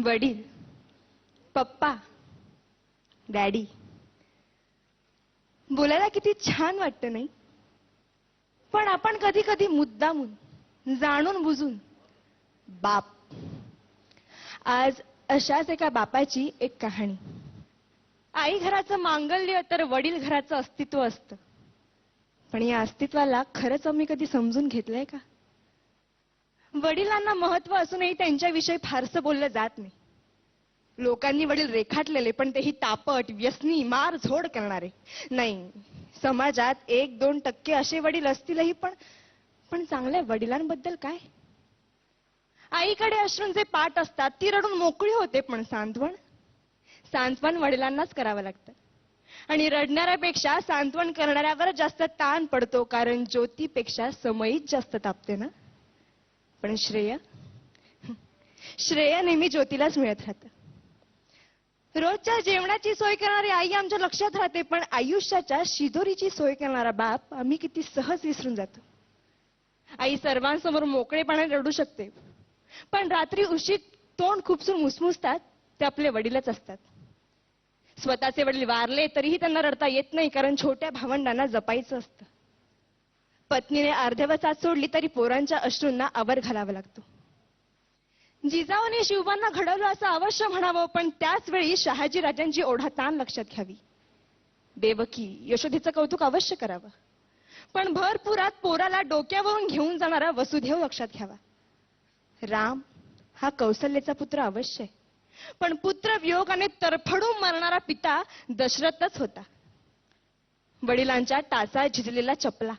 वडील, पप्पा, डॅडी बोलायला किती छान वाटतं नाही? पण आपण कधी कधी मुद्दामून जाणून बुजून बाप. आज अशाच एका बापाची एक कहाणी. आई घराचं मांगल्य तर वडील घराचं अस्तित्व असतं. पण या अस्तित्वाला खरंच आम्ही कधी समजून घेतलंय का? वडिलांना महत्व असूनही त्यांच्याविषयी फारसं बोललं जात नाही. लोकांनी वडील रेखाटलेले, पण तेही तापट, व्यसनी, मार झोड करणारे. नाही, समाजात 1-2% असे वडील असतीलही, पण चांगल्या वडिलांबद्दल काय? आईकडे अश्रूंचे पाट असतात, ती रडून मोकळी होते, पण सांत्वन वडिलांनाच करावं लागतं. आणि रडणाऱ्यापेक्षा सांत्वन करणाऱ्यावर जास्त ताण पडतो, कारण ज्योतीपेक्षा समईच जास्त तापते ना. पण श्रेय नेहमी ज्योतीलाच मिळत राहतं. रोजच्या जेवणाची सोय करणारी आई आमच्या लक्षात राहते, पण आयुष्याच्या शिदोरीची सोय करणारा बाप आम्ही किती सहज विसरून जातो. आई सर्वांसमोर मोकळेपणाने रडू शकते, पण रात्री उशीत तोंड खुपसून मुसमुसतात ते आपले वडीलच असतात. स्वतःचे वडील वारले तरीही त्यांना रडता येत नाही, कारण छोट्या भावंडांना जपायचं असतं. पत्नीने अर्ध्यावर साथ सोडली तरी पोरांच्या अश्रूंना आवर घालावा लागतो. जिजाऊने शिवबांना घडवलं असं अवश्य म्हणावं, पण त्याच वेळी शहाजी राजांची ओढाताण लक्षात घ्यावी. देवकी, यशोदेचं कौतुक अवश्य करावं, पण भरपुरात पोराला डोक्यावरून घेऊन जाणारा वसुदेव लक्षात घ्यावा. राम हा कौशल्याचा पुत्र अवश्य आहे, पण पुत्र वियोगाने तरफडून मरणारा पिता दशरथच होता. वडिलांच्या टाचा झिजलेला चपला,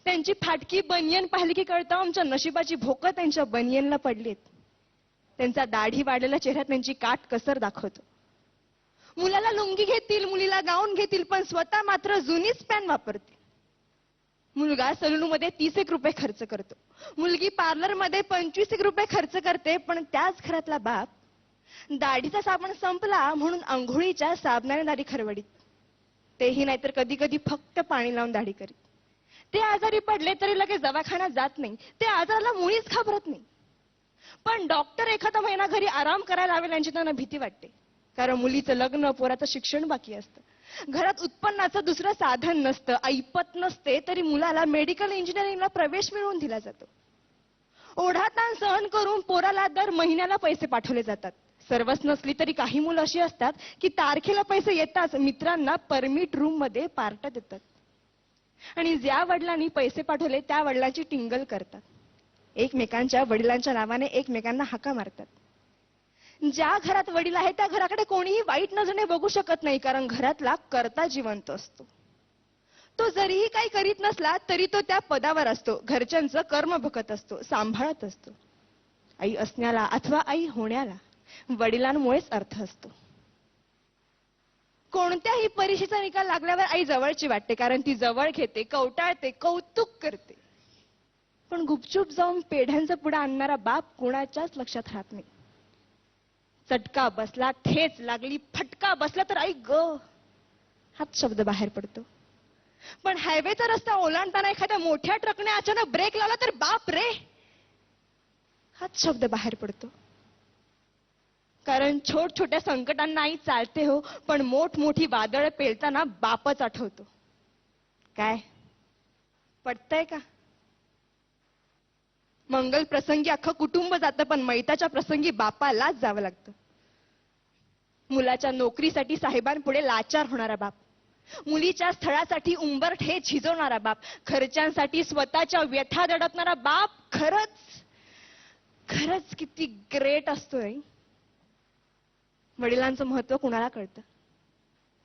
त्यांची फाटकी बनियन पाहिली की कळतं आमच्या नशिबाची भोकं त्यांच्या बनियनला पडलीत. त्यांचा दाढी वाढलेला चेहरा त्यांची काट कसर दाखवतो. मुलाला लुंगी घेतील, मुलीला गाऊन घेतील, पण स्वतः मात्र जुनीच पॅन वापरतील. मुलगा सलूनमध्ये 30 रुपये खर्च करतो, मुलगी पार्लरमध्ये 25 रुपये खर्च करते, पण त्याच घरातला बाप दाढीचा साबण संपला म्हणून अंघोळीच्या साबणाने दाढी खरवडीत. तेही नाहीतर कधी कधी फक्त पाणी लावून दाढी करीत. ते आजारी पडले तरी लगेच दवाखान्यात जात नाही, ते आजाराला मुळीच घाबरत नाही. पण डॉक्टर एखादा महिना घरी आराम करायला लावेल यांची त्यांना भीती वाटते, कारण मुलीचं लग्न, पोराचं शिक्षण बाकी असतं. घरात उत्पन्नाचं दुसरं साधन नसतं, ऐपत नसते, तरी मुलाला मेडिकल इंजिनिअरिंगला प्रवेश मिळवून दिला जातो. ओढाताण सहन करून पोराला दर महिन्याला पैसे पाठवले जातात. सर्वच नसली तरी काही मुलं अशी असतात की तारखेला पैसे येताच मित्रांना परमिट रूम मध्ये पार्ट देतात, आणि ज्या वडिलांनी पैसे पाठवले त्या वडिलांची टिंगल करतात. एकमेकांच्या वडिलांच्या नावाने एकमेकांना हाका मारतात. ज्या घरात वडील आहे त्या घराकडे कोणीही वाईट नजरेने बघू शकत नाही, कारण घरातला कर्ता जिवंत असतो. तो जरीही काही करीत नसला तरी तो त्या पदावर असतो, घरच्यांचं कर्म बघत असतो, सांभाळत असतो. आई असण्याला अथवा आई होण्याला वडिलांमुळेच अर्थ असतो. कोणत्याही परीक्षेचा निकाल लागल्यावर आई जवळची वाटते, कारण ती जवळ घेते, कवटाळते, कौतुक करते. पण गुपचूप जाऊन पेढ्यांचा पुडा आणणारा बाप कोणाच्याच लक्षात राहत नाही. चटका बसला, ठेच लागली, फटका बसला तर आई ग हाच शब्द बाहेर पडतो. पण हायवेचा रस्ता ओलांडताना एखाद्या मोठ्या ट्रकने अचानक ब्रेक लावला तर बाप रे हाच शब्द बाहेर पडतो. कारण छोट्या संकटांना आई चालते हो, पण मोठी वादळ पेलताना बापच आठवतो. काय पटतंय का? मंगल प्रसंगी अख्खं कुटुंब जातं, पण मैताच्या प्रसंगी बापालाच जावं लागतं. मुलाच्या नोकरीसाठी साहेबांपुढे लाचार होणारा बाप, मुलीच्या स्थळासाठी उंबरठे झिजवणारा बाप, खर्चांसाठी स्वतःच्या व्यथा दडपणारा बाप खरंच किती ग्रेट असतोय. वडिलांचं महत्व कुणाला कळतं?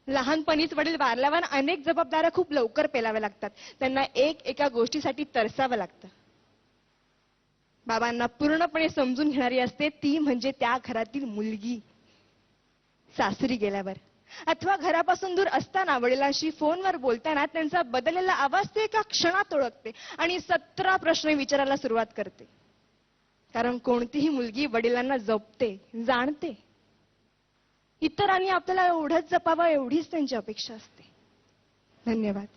लहानपणीच वडील वारल्यावर अनेक जबाबदाऱ्या खूप लवकर पेलाव्या लागतात. त्यांना एका गोष्टीसाठी तरसावं लागतं. बाबांना पूर्णपणे समजून घेणारी असते ती म्हणजे त्या घरातील मुलगी. सासरी गेल्यावर अथवा घरापासून दूर असताना वडिलांशी फोनवर बोलताना त्यांचा बदललेला आवाज ते एका क्षणात ओळखते आणि 17 प्रश्न विचारायला सुरुवात करते. कारण कोणतीही मुलगी वडिलांना जपते, जाणते. इतरांनी आपल्याला एवढंच जपावं एवढीच त्यांची अपेक्षा असते. धन्यवाद.